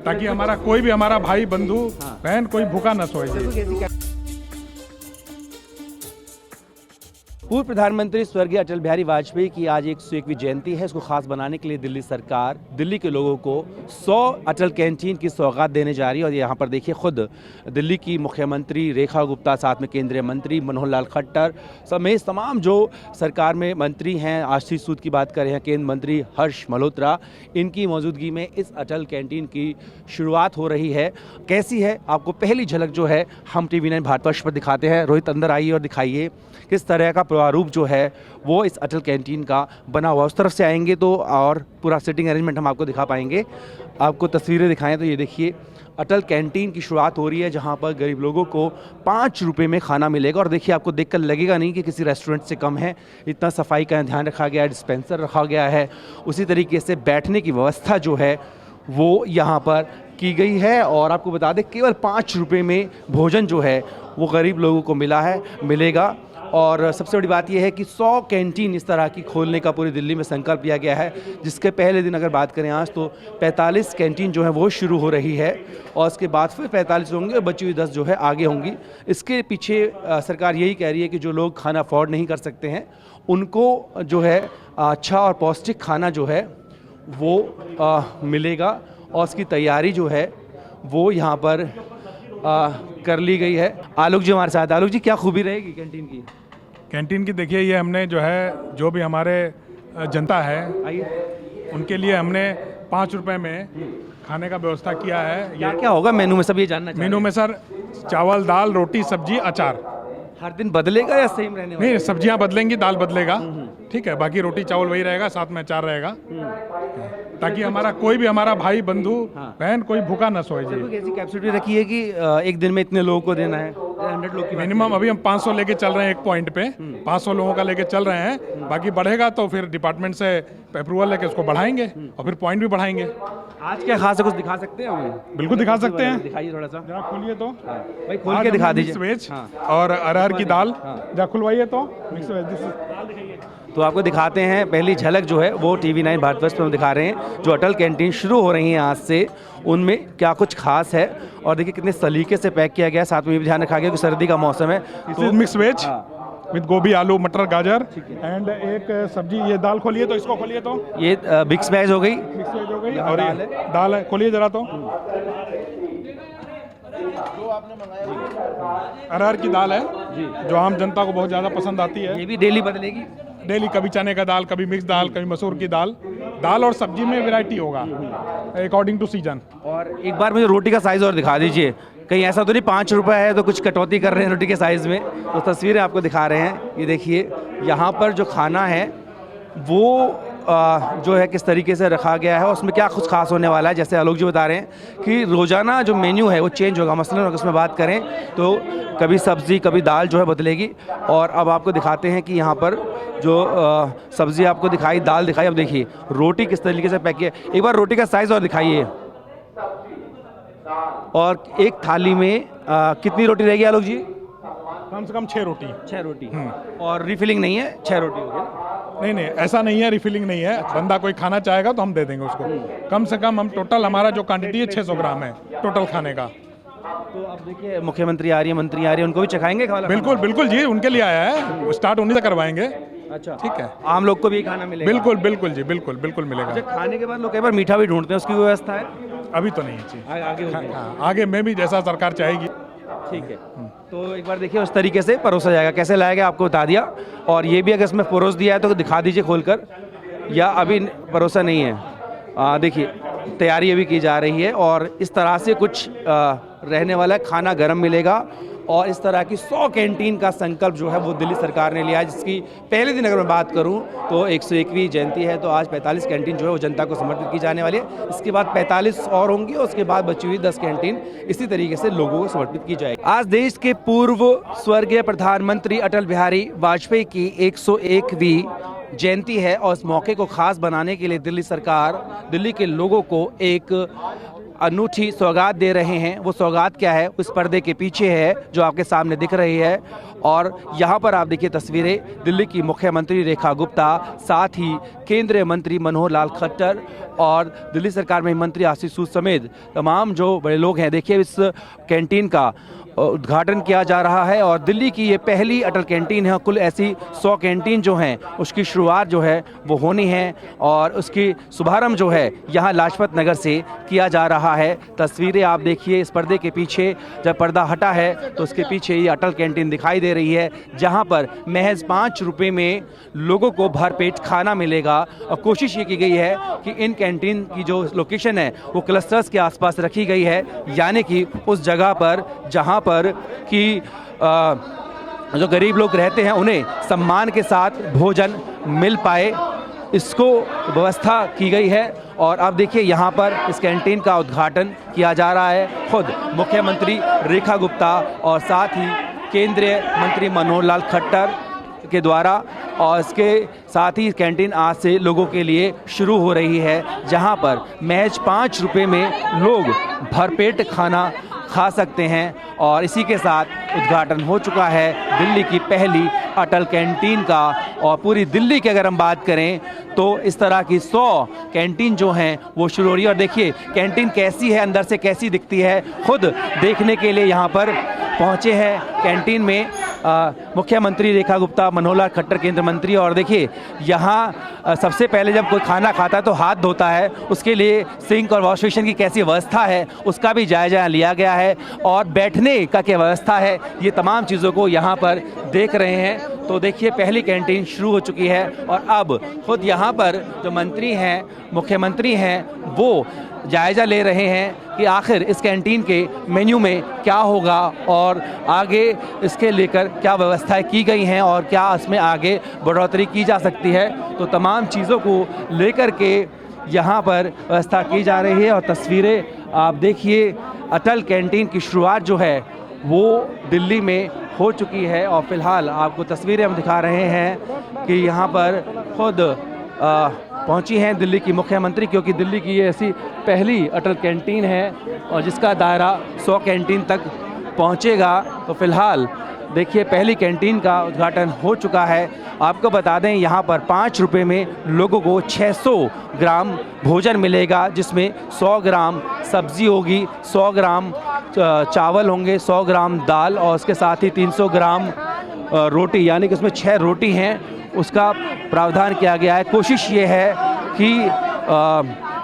ताकि हमारा कोई भी हमारा भाई बंधु बहन कोई भूखा न सोए जी। पूर्व प्रधानमंत्री स्वर्गीय अटल बिहारी वाजपेयी की आज 101वीं जयंती है। इसको खास बनाने के लिए दिल्ली सरकार दिल्ली के लोगों को 100 अटल कैंटीन की सौगात देने जा रही है। और यहाँ पर देखिए खुद दिल्ली की मुख्यमंत्री रेखा गुप्ता, साथ में केंद्रीय मंत्री मनोहर लाल खट्टर समेत तमाम जो सरकार में मंत्री हैं, आशीष सूद की बात करें, केंद्र मंत्री हर्ष मल्होत्रा, इनकी मौजूदगी में इस अटल कैंटीन की शुरुआत हो रही है। कैसी है आपको पहली झलक जो है हम TV9 भारतवर्ष पर दिखाते हैं। रोहित अंदर आइए और दिखाइए किस तरह का प्रारूप जो है वो इस अटल कैंटीन का बना हुआ। उस तरफ से आएंगे तो और पूरा सिटिंग अरेंजमेंट हम आपको दिखा पाएंगे। आपको तस्वीरें दिखाएं तो ये देखिए अटल कैंटीन की शुरुआत हो रही है, जहां पर गरीब लोगों को 5 रुपये में खाना मिलेगा। और देखिए आपको देखकर लगेगा नहीं कि किसी रेस्टोरेंट से कम है। इतना सफाई का ध्यान रखा गया है, डिस्पेंसर रखा गया है, उसी तरीके से बैठने की व्यवस्था जो है वो यहाँ पर की गई है। और आपको बता दें केवल 5 रुपये में भोजन जो है वो गरीब लोगों को मिलेगा। और सबसे बड़ी बात यह है कि 100 कैंटीन इस तरह की खोलने का पूरी दिल्ली में संकल्प लिया गया है, जिसके पहले दिन अगर बात करें आज तो 45 कैंटीन जो है वो शुरू हो रही है और उसके बाद फिर 45 होंगे और बची हुई 10 जो है आगे होंगी। इसके पीछे सरकार यही कह रही है कि जो लोग खाना अफोर्ड नहीं कर सकते हैं उनको जो है अच्छा और पौष्टिक खाना जो है वो मिलेगा। और उसकी तैयारी जो है वो यहाँ पर कर ली गई है। आलोक जी हमारे साथ। आलोक जी, क्या खूबी रहेगी कैंटीन की? कैंटीन की देखिए ये हमने जो है जो भी हमारे जनता है उनके लिए हमने 5 रुपए में खाने का व्यवस्था किया है। क्या क्या होगा मेनू में, सब ये जानना चाहते हैं। मेनू में सर चावल, दाल, रोटी, सब्जी, अचार। हर दिन बदलेगा या सेम रहने वाला? नहीं, सब्जियां बदलेंगी, दाल बदलेगा, ठीक है, बाकी रोटी चावल वही रहेगा, साथ में अचार रहेगा, ताकि हमारा कोई भी हमारा भाई बंधु बहन कोई भूखा न सोए जी। ऐसी कैपेसिटी रखी है कि एक दिन में इतने लोगों को देना है? 100 लोग की मिनिमम अभी हम 500 लेके चल रहे हैं एक पॉइंट पे, 500 लोगों का लेके चल रहे हैं। बाकी बढ़ेगा तो फिर डिपार्टमेंट से अप्रूवल लेके उसको बढ़ाएंगे और फिर पॉइंट भी बढ़ाएंगे। आज क्या खास है, कुछ दिखा सकते हैं हमें? बिल्कुल दिखा सकते हैं, दिखाइए थोड़ा सा। जरा खोलिए तो भाई, खोल के दिखा दीजिए। मिक्स वेज और अरहर की दाल, जरा खुलवाइए तो मिक्स वेज। तो आपको दिखाते हैं पहली झलक जो है वो TV9 भारतवर्ष पर हम दिखा रहे हैं। जो अटल कैंटीन शुरू हो रही है आज से, उनमें क्या कुछ खास है और देखिए कितने सलीके से पैक किया गया है। साथ में ये भी ध्यान रखा गया कि सर्दी का मौसम है तो मिक्स वेज विद गोभी, आलू, मटर, गाजर एंड एक सब्जी। ये दाल खोलिए तो, इसको खोलिए तो, ये मिक्स वेज हो गई, मिक्स वेज हो गई। और ये दाल है, खोलिए जरा तो, अरहर की दाल है जो आम जनता को बहुत ज़्यादा पसंद आती है। ये भी डेली बदलेगी? डेली, कभी चने का दाल, कभी मिक्स दाल, कभी मसूर की दाल। दाल और सब्जी में वैरायटी होगा अकॉर्डिंग टू सीजन। और एक बार मुझे रोटी का साइज़ और दिखा दीजिए, कहीं ऐसा तो नहीं 5 रुपए है तो कुछ कटौती कर रहे हैं रोटी के साइज़ में। तो तस्वीरें आपको दिखा रहे हैं, ये देखिए यहाँ पर जो खाना है वो जो है किस तरीके से रखा गया है और उसमें क्या कुछ खास होने वाला है। जैसे आलोक जी बता रहे हैं कि रोज़ाना जो मेन्यू है वो चेंज होगा। मसलन अगर उसमें बात करें तो कभी सब्ज़ी, कभी दाल जो है बदलेगी। और अब आपको दिखाते हैं कि यहाँ पर जो सब्ज़ी आपको दिखाई, दाल दिखाई, अब देखिए रोटी किस तरीके से पैक किया। एक बार रोटी का साइज़ और दिखाइए। और एक थाली में कितनी रोटी रहेगी आलोक जी? कम से कम 6 रोटी। 6 रोटी। और रिफिलिंग नहीं है, 6 रोटी होगी? नहीं, ऐसा नहीं है, रिफिलिंग नहीं है। बंदा कोई खाना चाहेगा तो हम दे देंगे उसको। कम से कम हम टोटल हमारा जो क्वांटिटी है 600 ग्राम है टोटल खाने का। तो अब देखिए मुख्यमंत्री आ रही है, मंत्री आ रही है, उनको भी चखाएंगे खाना? बिल्कुल बिल्कुल जी, उनके लिए आया है, स्टार्ट उन्हीं से करवाएंगे। अच्छा, ठीक है, आम लोग को भी खाना मिलेगा? बिल्कुल बिल्कुल जी, बिल्कुल बिल्कुल मिलेगा। अच्छा, खाने के बाद लोग कई बार मीठा भी ढूंढते हैं, उसकी व्यवस्था है? अभी तो नहीं है जी, आगे आगे में भी जैसा सरकार चाहेगी। ठीक है, तो एक बार देखिए उस तरीके से परोसा जाएगा। कैसे लाएगा आपको बता दिया। और ये भी अगर इसमें परोस दिया है तो दिखा दीजिए खोलकर, या अभी परोसा नहीं है? देखिए तैयारी अभी की जा रही है और इस तरह से कुछ रहने वाला है, खाना गर्म मिलेगा। और इस तरह की 100 कैंटीन का संकल्प जो है वो दिल्ली सरकार ने लिया है, जिसकी पहले दिन अगर मैं बात करूं तो 101वीं जयंती है। तो आज 45 कैंटीन जो है वो जनता को समर्पित की जाने वाली है। इसके बाद 45 और होंगी और उसके बाद बची हुई 10 कैंटीन इसी तरीके से लोगों को समर्पित की जाएगी। आज देश के पूर्व स्वर्गीय प्रधानमंत्री अटल बिहारी वाजपेयी की 101वीं जयंती है और इस मौके को खास बनाने के लिए दिल्ली सरकार दिल्ली के लोगों को एक अनूठी सौगात दे रहे हैं। वो सौगात क्या है, उस पर्दे के पीछे है जो आपके सामने दिख रही है। और यहाँ पर आप देखिए तस्वीरें दिल्ली की मुख्यमंत्री रेखा गुप्ता, साथ ही केंद्रीय मंत्री मनोहर लाल खट्टर और दिल्ली सरकार में मंत्री आशीष सूद समेत तमाम जो बड़े लोग हैं। देखिए इस कैंटीन का उद्घाटन किया जा रहा है और दिल्ली की ये पहली अटल कैंटीन है। कुल ऐसी 100 कैंटीन जो हैं उसकी शुरुआत जो है वो होनी है और उसकी शुभारंभ जो है यहाँ लाजपत नगर से किया जा रहा है। तस्वीरें आप देखिए इस पर्दे के पीछे, जब पर्दा हटा है तो उसके पीछे ये अटल कैंटीन दिखाई दे रही है, जहाँ पर महज 5 रुपये में लोगों को भरपेट खाना मिलेगा। और कोशिश ये की गई है कि इन कैंटीन की जो लोकेशन है वो क्लस्टर्स के आसपास रखी गई है, यानी कि उस जगह पर जहाँ पर कि जो गरीब लोग रहते हैं उन्हें सम्मान के साथ भोजन मिल पाए, इसको व्यवस्था की गई है। और अब देखिए यहाँ पर इस कैंटीन का उद्घाटन किया जा रहा है खुद मुख्यमंत्री रेखा गुप्ता और साथ ही केंद्रीय मंत्री मनोहर लाल खट्टर के द्वारा। और इसके साथ ही कैंटीन आज से लोगों के लिए शुरू हो रही है, जहाँ पर महज 5 रुपये में लोग भरपेट खाना खा सकते हैं। और इसी के साथ उद्घाटन हो चुका है दिल्ली की पहली अटल कैंटीन का। और पूरी दिल्ली की अगर हम बात करें तो इस तरह की 100 कैंटीन जो हैं वो शुरू हो रही है। और देखिए कैंटीन कैसी है, अंदर से कैसी दिखती है, खुद देखने के लिए यहाँ पर पहुँचे हैं कैंटीन में मुख्यमंत्री रेखा गुप्ता, मनोहर लाल खट्टर केंद्रीय मंत्री। और देखिए यहाँ सबसे पहले जब कोई खाना खाता है तो हाथ धोता है, उसके लिए सिंक और वॉश बेसिन की कैसी व्यवस्था है उसका भी जायजा लिया गया है। और बैठने का क्या व्यवस्था है, ये तमाम चीज़ों को यहाँ पर देख रहे हैं। तो देखिए पहली कैंटीन शुरू हो चुकी है और अब खुद यहाँ पर जो मंत्री हैं, मुख्यमंत्री हैं, वो जायज़ा ले रहे हैं कि आखिर इस कैंटीन के मेन्यू में क्या होगा और आगे इसके लेकर क्या व्यवस्थाएं की गई हैं और क्या इसमें आगे बढ़ोतरी की जा सकती है। तो तमाम चीज़ों को लेकर के यहाँ पर व्यवस्था की जा रही है। और तस्वीरें आप देखिए, अटल कैंटीन की शुरुआत जो है वो दिल्ली में हो चुकी है। और फिलहाल आपको तस्वीरें हम दिखा रहे हैं कि यहाँ पर खुद पहुंची हैं दिल्ली की मुख्यमंत्री, क्योंकि दिल्ली की ये ऐसी पहली अटल कैंटीन है और जिसका दायरा 100 कैंटीन तक पहुंचेगा। तो फिलहाल देखिए पहली कैंटीन का उद्घाटन हो चुका है। आपको बता दें यहाँ पर 5 रुपये में लोगों को 600 ग्राम भोजन मिलेगा, जिसमें 100 ग्राम सब्जी होगी, 100 ग्राम चावल होंगे, 100 ग्राम दाल और उसके साथ ही 300 ग्राम रोटी, यानी कि उसमें 6 रोटी हैं, उसका प्रावधान किया गया है। कोशिश ये है कि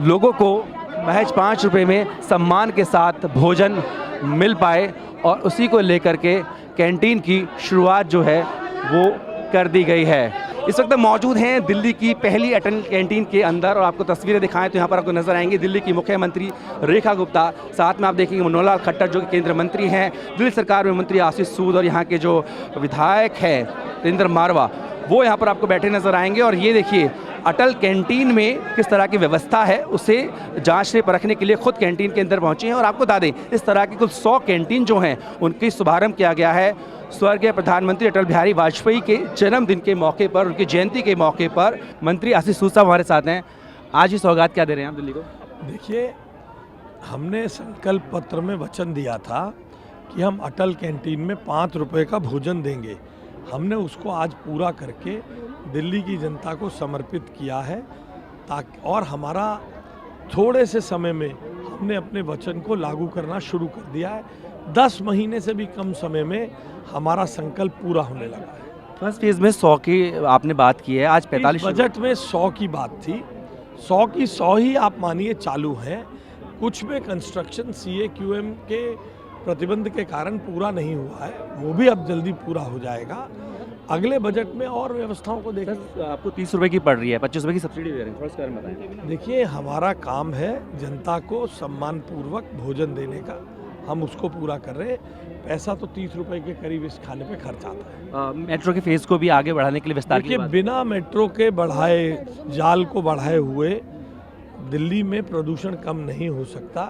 लोगों को महज 5 रुपये में सम्मान के साथ भोजन मिल पाए और उसी को लेकर के कैंटीन की शुरुआत जो है वो कर दी गई है। इस वक्त मौजूद हैं दिल्ली की पहली अटल कैंटीन के अंदर और आपको तस्वीरें दिखाएं तो यहाँ पर आपको नजर आएंगी दिल्ली की मुख्यमंत्री रेखा गुप्ता, साथ में आप देखेंगे मनोहर लाल खट्टर जो कि केंद्रीय मंत्री हैं, दिल्ली सरकार में मंत्री आशीष सूद और यहाँ के जो विधायक हैं नरेंद्र मारवा, वो यहाँ पर आपको बैठे नजर आएंगे। और ये देखिए अटल कैंटीन में किस तरह की व्यवस्था है उसे जांचने परखने के लिए खुद कैंटीन के अंदर पहुंचे हैं। और आपको बता दें इस तरह की कुल 100 कैंटीन जो हैं उनकी शुभारंभ किया गया है स्वर्गीय प्रधानमंत्री अटल बिहारी वाजपेयी के जन्मदिन के मौके पर, उनकी जयंती के मौके पर। मंत्री आशीष सूद साहब हमारे साथ हैं। आज ही सौगात क्या दे रहे हैं आप दिल्ली को? देखिए, हमने संकल्प पत्र में वचन दिया था कि हम अटल कैंटीन में 5 रुपये का भोजन देंगे। हमने उसको आज पूरा करके दिल्ली की जनता को समर्पित किया है ताकि और हमारा थोड़े से समय में हमने अपने वचन को लागू करना शुरू कर दिया है। 10 महीने से भी कम समय में हमारा संकल्प पूरा होने लगा है। फर्स्ट फेज में 100 की आपने बात की है, आज 45 बजट में 100 की बात थी, 100 की 100 ही आप मानिए चालू हैं। कुछ में कंस्ट्रक्शन CAQM के प्रतिबंध के कारण पूरा नहीं हुआ है, वो भी अब जल्दी पूरा हो जाएगा। अगले बजट में और व्यवस्थाओं को देखिए। आपको 30 रुपये की पड़ रही है, 25 रुपये की सब्सिडी दे रहे हैं, थोड़ा इसके बारे में बताएं। देखिए, हमारा काम है जनता को सम्मानपूर्वक भोजन देने का, हम उसको पूरा कर रहे हैं। पैसा तो 30 रुपये के करीब इस खाने पे खर्च आता है। मेट्रो के फेज को भी आगे बढ़ाने के लिए विस्तार देखिए, बिना मेट्रो के बढ़ाए जाल को बढ़ाए हुए दिल्ली में प्रदूषण कम नहीं हो सकता।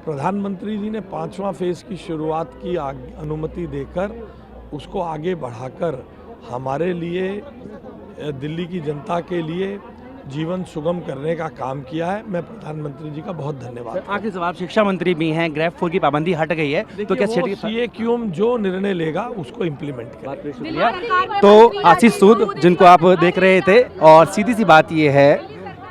प्रधानमंत्री जी ने 5वां फेज की शुरुआत की अनुमति देकर उसको आगे बढ़ाकर हमारे लिए, दिल्ली की जनता के लिए जीवन सुगम करने का काम किया है। मैं प्रधानमंत्री जी का बहुत धन्यवाद। आखिरी सवाल, शिक्षा मंत्री भी हैं, ग्रैब फूड की पाबंदी हट गई है, तो क्या वो CAQM जो निर्णय लेगा उसको इम्प्लीमेंट करें। शुक्रिया। तो आशीष सूद जिनको आप देख रहे थे, और सीधी सी बात ये है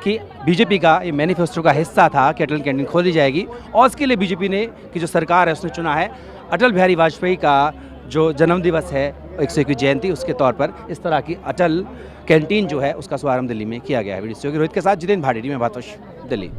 कि बीजेपी का ये मैनिफेस्टो का हिस्सा था कि अटल कैंटीन खोली जाएगी, और उसके लिए बीजेपी ने की जो सरकार है उसने चुना है अटल बिहारी वाजपेयी का जो जन्मदिवस है 101वीं जयंती, उसके तौर पर इस तरह की अटल कैंटीन जो है उसका शुभारंभ दिल्ली में किया गया है। वीडियो रोहित के साथ जितेंद्र भाटी में बातोश, दिल्ली।